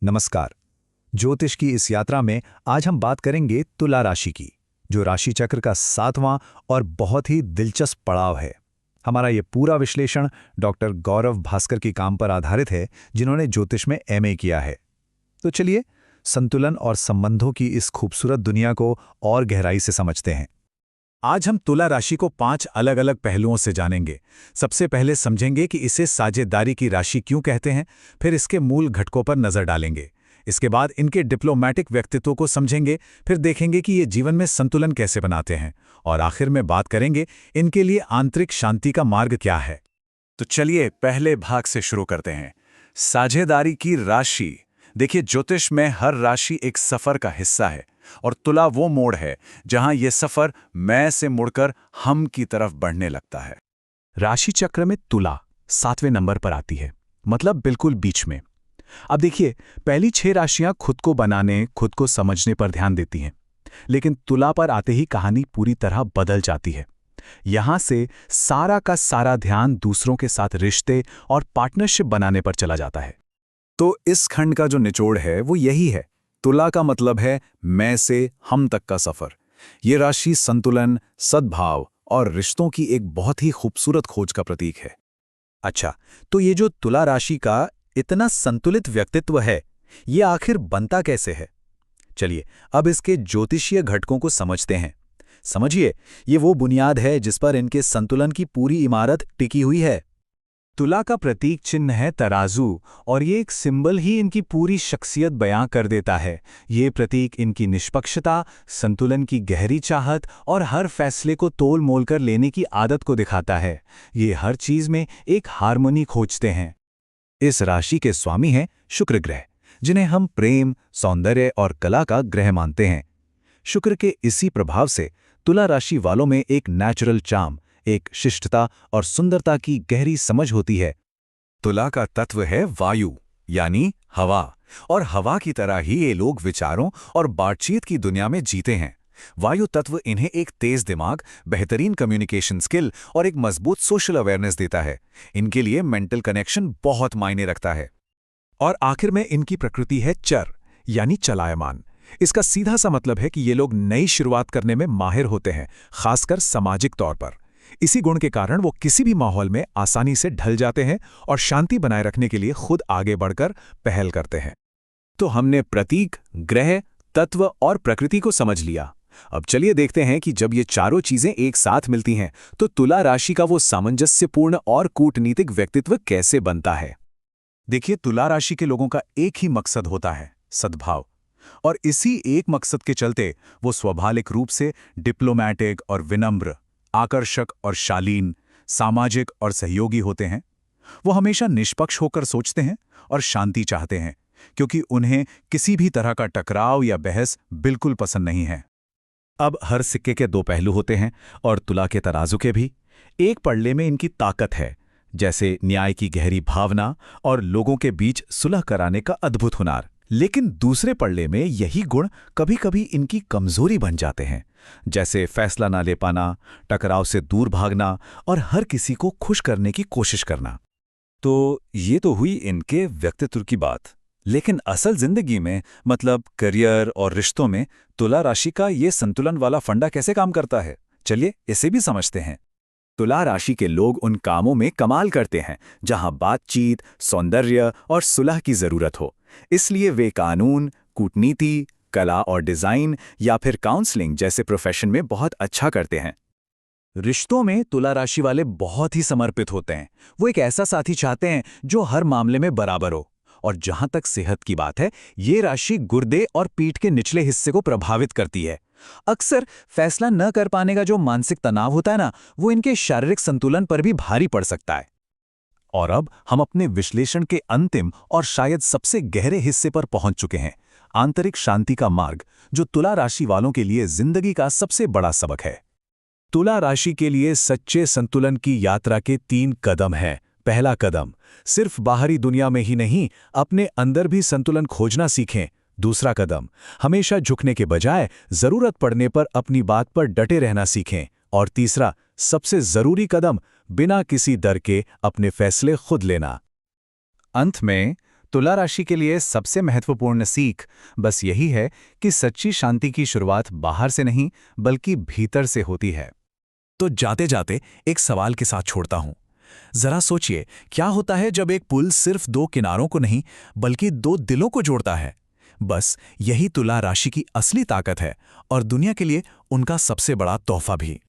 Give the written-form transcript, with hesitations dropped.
नमस्कार। ज्योतिष की इस यात्रा में आज हम बात करेंगे तुला राशि की, जो राशि चक्र का 7वां और बहुत ही दिलचस्प पड़ाव है। हमारा ये पूरा विश्लेषण डॉक्टर गौरव भास्कर की काम पर आधारित है, जिन्होंने ज्योतिष में एमए किया है। तो चलिए, संतुलन और संबंधों की इस खूबसूरत दुनिया को और गहराई से समझते हैं। आज हम तुला राशि को 5 अलग अलग पहलुओं से जानेंगे। सबसे पहले समझेंगे कि इसे साझेदारी की राशि क्यों कहते हैं, फिर इसके मूल घटकों पर नजर डालेंगे। इसके बाद इनके डिप्लोमैटिक व्यक्तित्व को समझेंगे, फिर देखेंगे कि ये जीवन में संतुलन कैसे बनाते हैं, और आखिर में बात करेंगे इनके लिए आंतरिक शांति का मार्ग क्या है। तो चलिए पहले भाग से शुरू करते हैं, साझेदारी की राशि। देखिए, ज्योतिष में हर राशि एक सफर का हिस्सा है, और तुला वो मोड़ है जहां यह सफर मैं से मुड़कर हम की तरफ बढ़ने लगता है। राशि चक्र में तुला 7वें नंबर पर आती है, मतलब बिल्कुल बीच में। अब देखिए, पहली 6 राशियां खुद को बनाने, खुद को समझने पर ध्यान देती हैं, लेकिन तुला पर आते ही कहानी पूरी तरह बदल जाती है। यहां से सारा का सारा ध्यान दूसरों के साथ रिश्ते और पार्टनरशिप बनाने पर चला जाता है। तो इस खंड का जो निचोड़ है वो यही है। तुला का मतलब है मैं से हम तक का सफर। ये राशि संतुलन, सद्भाव और रिश्तों की एक बहुत ही खूबसूरत खोज का प्रतीक है। अच्छा, तो ये जो तुला राशि का इतना संतुलित व्यक्तित्व है, ये आखिर बनता कैसे है? चलिए, अब इसके ज्योतिषीय घटकों को समझते हैं। समझिए, ये वो बुनियाद है जिस पर इनके संतुलन की पूरी इमारत टिकी हुई है। तुला का प्रतीक चिन्ह है तराजू, और ये एक सिंबल ही इनकी पूरी शख्सियत बयां कर देता है। ये प्रतीक इनकी निष्पक्षता, संतुलन की गहरी चाहत और हर फैसले को तोल मोल कर लेने की आदत को दिखाता है। ये हर चीज में एक हार्मोनी खोजते हैं। इस राशि के स्वामी हैं शुक्र ग्रह, जिन्हें हम प्रेम, सौंदर्य और कला का ग्रह मानते हैं। शुक्र के इसी प्रभाव से तुला राशि वालों में एक नेचुरल चार्म, एक शिष्टता और सुंदरता की गहरी समझ होती है। तुला का तत्व है वायु, यानी हवा, और हवा की तरह ही ये लोग विचारों और बातचीत की दुनिया में जीते हैं। वायु तत्व इन्हें एक तेज दिमाग, बेहतरीन कम्युनिकेशन स्किल और एक मजबूत सोशल अवेयरनेस देता है। इनके लिए मेंटल कनेक्शन बहुत मायने रखता है। और आखिर में इनकी प्रकृति है चर, यानी चलायमान। इसका सीधा सा मतलब है कि ये लोग नई शुरुआत करने में माहिर होते हैं, खासकर सामाजिक तौर पर। इसी गुण के कारण वो किसी भी माहौल में आसानी से ढल जाते हैं और शांति बनाए रखने के लिए खुद आगे बढ़कर पहल करते हैं। तो हमने प्रतीक, ग्रह, तत्व और प्रकृति को समझ लिया। अब चलिए देखते हैं कि जब ये चारों चीजें एक साथ मिलती हैं तो तुला राशि का वो सामंजस्यपूर्ण और कूटनीतिक व्यक्तित्व कैसे बनता है। देखिए, तुला राशि के लोगों का एक ही मकसद होता है, सद्भाव। और इसी एक मकसद के चलते वो स्वाभाविक रूप से डिप्लोमैटिक और विनम्र, आकर्षक और शालीन, सामाजिक और सहयोगी होते हैं। वो हमेशा निष्पक्ष होकर सोचते हैं और शांति चाहते हैं, क्योंकि उन्हें किसी भी तरह का टकराव या बहस बिल्कुल पसंद नहीं है। अब हर सिक्के के 2 पहलू होते हैं, और तुला के तराजू के भी। एक पड़ले में इनकी ताकत है, जैसे न्याय की गहरी भावना और लोगों के बीच सुलह कराने का अद्भुत हुनर। लेकिन दूसरे पड़ले में यही गुण कभी-कभी इनकी कमजोरी बन जाते हैं, जैसे फैसला ना ले पाना, टकराव से दूर भागना और हर किसी को खुश करने की कोशिश करना। तो ये तो हुई इनके व्यक्तित्व की बात, लेकिन असल जिंदगी में, मतलब करियर और रिश्तों में, तुला राशि का ये संतुलन वाला फंडा कैसे काम करता है? चलिए इसे भी समझते हैं। तुला राशि के लोग उन कामों में कमाल करते हैं जहां बातचीत, सौंदर्य और सुलह की जरूरत हो। इसलिए वे कानून, कूटनीति, कला और डिजाइन या फिर काउंसलिंग जैसे प्रोफेशन में बहुत अच्छा करते हैं। रिश्तों में तुला राशि वाले बहुत ही समर्पित होते हैं। वो एक ऐसा साथी चाहते हैं जो हर मामले में बराबर हो। और जहां तक सेहत की बात है, ये राशि गुर्दे और पीठ के निचले हिस्से को प्रभावित करती है। अक्सर फैसला न कर पाने का जो मानसिक तनाव होता है ना, वो इनके शारीरिक संतुलन पर भी भारी पड़ सकता है। और अब हम अपने विश्लेषण के अंतिम और शायद सबसे गहरे हिस्से पर पहुंच चुके हैं, आंतरिक शांति का मार्ग, जो तुला राशि वालों के लिए जिंदगी का सबसे बड़ा सबक है। तुला राशि के लिए सच्चे संतुलन की यात्रा के 3 कदम हैं। पहला कदम, सिर्फ बाहरी दुनिया में ही नहीं, अपने अंदर भी संतुलन खोजना सीखें। दूसरा कदम, हमेशा झुकने के बजाय जरूरत पड़ने पर अपनी बात पर डटे रहना सीखें। और तीसरा, सबसे जरूरी कदम, बिना किसी डर के अपने फैसले खुद लेना। अंत में तुला राशि के लिए सबसे महत्वपूर्ण सीख बस यही है कि सच्ची शांति की शुरुआत बाहर से नहीं बल्कि भीतर से होती है। तो जाते जाते एक सवाल के साथ छोड़ता हूं। जरा सोचिए, क्या होता है जब एक पुल सिर्फ दो किनारों को नहीं बल्कि दो दिलों को जोड़ता है? बस यही तुला राशि की असली ताकत है और दुनिया के लिए उनका सबसे बड़ा तोहफा भी।